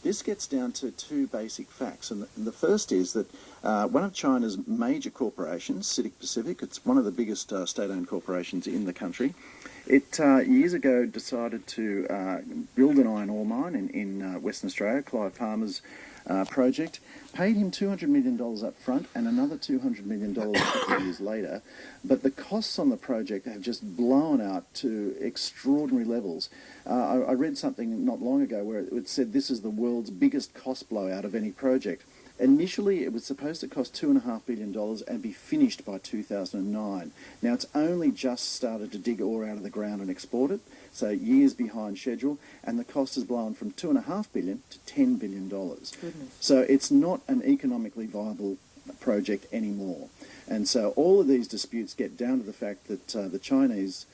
This gets down to two basic facts, and the first is that one of China's major corporations, CITIC Pacific, it's one of the biggest state-owned corporations in the country, it years ago decided to build an iron ore mine in Western Australia, Clive Palmer's project, paid him $200 million up front and another $200 million a couple of years later, but the costs on the project have just blown out to extraordinary levels. I read something not long ago where it said this is the world's biggest cost blowout of any project. Initially, it was supposed to cost $2.5 billion and be finished by 2009. Now, it's only just started to dig ore out of the ground and export it, so years behind schedule, and the cost has blown from $2.5 billion to $10 billion. Goodness. So it's not an economically viable project anymore. And so all of these disputes get down to the fact that the Chinese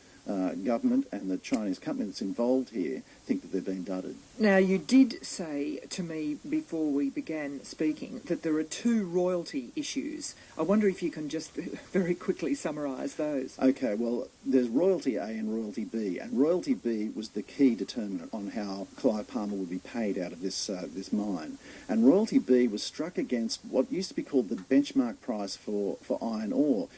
government and the Chinese company that's involved here think that they're being dudded. Now, you did say to me before we began speaking that there are two royalty issues. I wonder if you can just very quickly summarise those. Okay, well, there's royalty A and royalty B, and royalty B was the key determinant on how Clive Palmer would be paid out of this mine. And royalty B was struck against what used to be called the benchmark price for iron ore.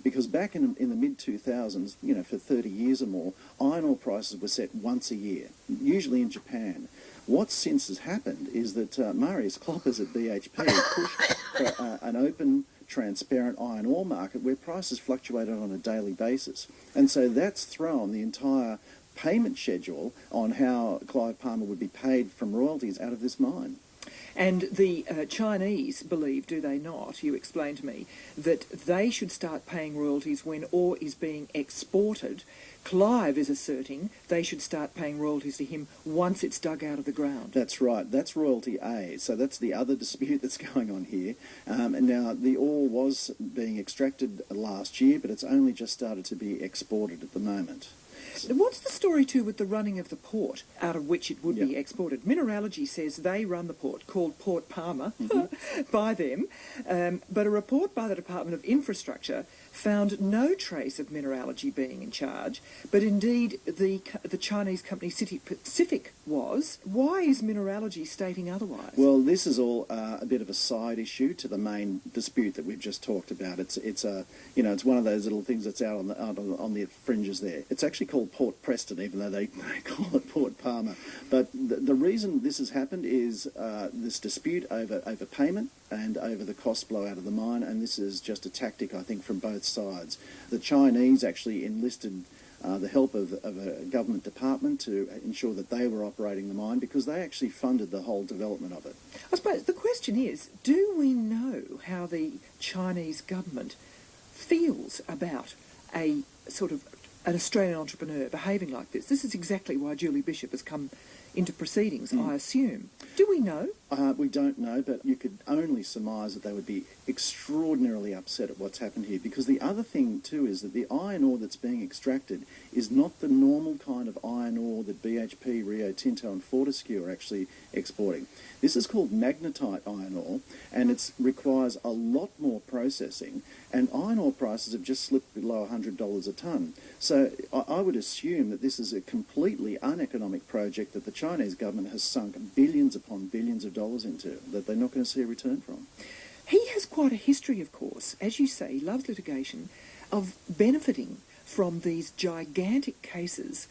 Because back in the mid-2000s, you know, for 30 years or more, iron ore prices were set once a year, usually in Japan. What since has happened is that Marius Kloppers at BHP pushed for an open, transparent iron ore market where prices fluctuated on a daily basis. And so that's thrown the entire payment schedule on how Clive Palmer would be paid from royalties out of this mine. And the Chinese believe, do they not, you explained to me, that they should start paying royalties when ore is being exported. Clive is asserting they should start paying royalties to him once it's dug out of the ground. That's right. That's royalty A. So that's the other dispute that's going on here. And now, the ore was being extracted last year, but it's only just started to be exported at the moment. What's the story, too, with the running of the port out of which it would be exported? Mineralogy says they run the port, called Port Palmer, by them, but a report by the Department of Infrastructure found no trace of Mineralogy being in charge, but indeed the Chinese company CITIC Pacific was. Why is Mineralogy stating otherwise? Well, this is all a bit of a side issue to the main dispute that we've just talked about. It's one of those little things that's out on the fringes there. It's actually called Port Preston, even though they call it Port Palmer. But the reason this has happened is this dispute over payment and over the cost blowout of the mine, and this is just a tactic, I think, from both sides. The Chinese actually enlisted the help of a government department to ensure that they were operating the mine because they actually funded the whole development of it. I suppose the question is, do we know how the Chinese government feels about a sort of an Australian entrepreneur behaving like this? This is exactly why Julie Bishop has come into proceedings, I assume. Do we know? We don't know, but you could only surmise that they would be extraordinarily upset at what's happened here, because the other thing too is that the iron ore that's being extracted is not the normal kind of iron ore that BHP, Rio Tinto and Fortescue are actually exporting. This is called magnetite iron ore, and it requires a lot more processing, and iron ore prices have just slipped below $100 a tonne. So I would assume that this is a completely uneconomic project that the Chinese government has sunk billions upon billions of dollars into, that they're not going to see a return from. He has quite a history, of course, as you say, he loves litigation, of benefiting from these gigantic cases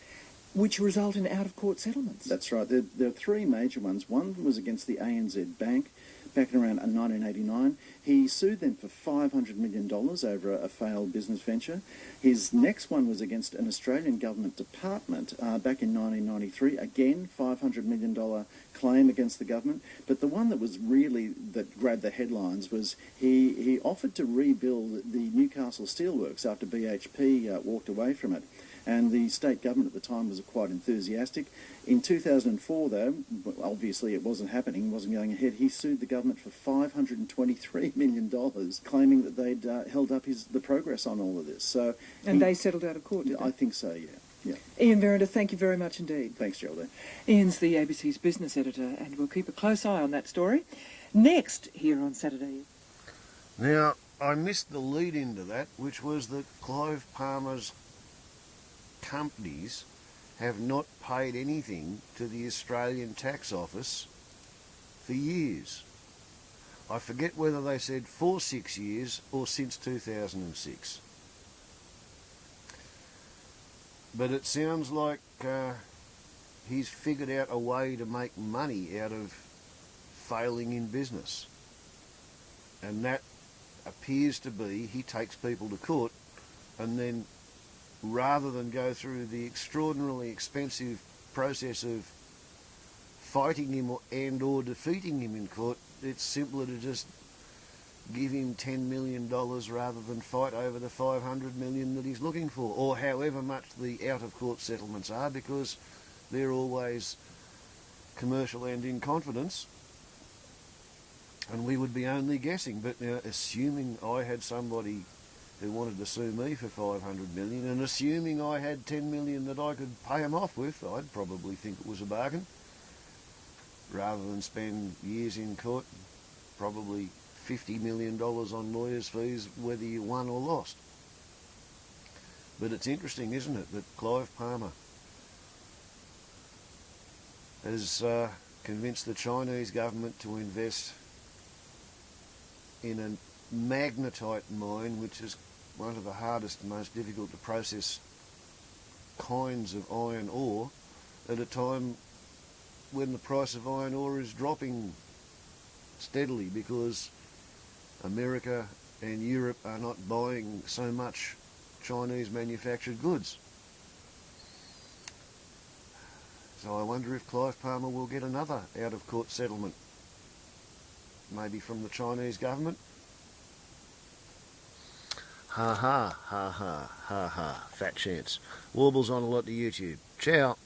which result in out-of-court settlements. That's right. There are three major ones. One was against the ANZ Bank back in around 1989. He sued them for $500 million over a failed business venture. His next one was against an Australian government department back in 1993. Again, $500 million claim against the government. But the one that grabbed the headlines was he offered to rebuild the Newcastle Steelworks after BHP walked away from it. And the state government at the time was quite enthusiastic. In 2004, though, obviously it wasn't happening, wasn't going ahead, he sued the government for $523 million, claiming that they'd held up the progress on all of this. So, they settled out of court, did they? I think so, yeah. Ian Verrinder, thank you very much indeed. Thanks, Geraldine. Ian's the ABC's business editor, and we'll keep a close eye on that story. Next, here on Saturday. Now, I missed the lead into that, which was that Clive Palmer's companies have not paid anything to the Australian Tax Office for years. I forget whether they said for 6 years or since 2006. But it sounds like he's figured out a way to make money out of failing in business. And that appears to be, he takes people to court, and then rather than go through the extraordinarily expensive process of fighting him or defeating him in court, it's simpler to just give him $10 million rather than fight over the $500 million that he's looking for, or however much the out-of-court settlements are, because they're always commercial and in confidence, and we would be only guessing. But now, assuming I had somebody who wanted to sue me for $500 million, and assuming I had $10 million that I could pay them off with, I'd probably think it was a bargain, rather than spend years in court, probably $50 million on lawyers' fees, whether you won or lost. But it's interesting, isn't it, that Clive Palmer has convinced the Chinese government to invest in a magnetite mine, which is one of the hardest and most difficult to process kinds of iron ore, at a time when the price of iron ore is dropping steadily because America and Europe are not buying so much Chinese manufactured goods. So I wonder if Clive Palmer will get another out-of-court settlement, maybe from the Chinese government. Ha ha, ha ha, ha ha, fat chance. Warbles on a lot to YouTube. Ciao.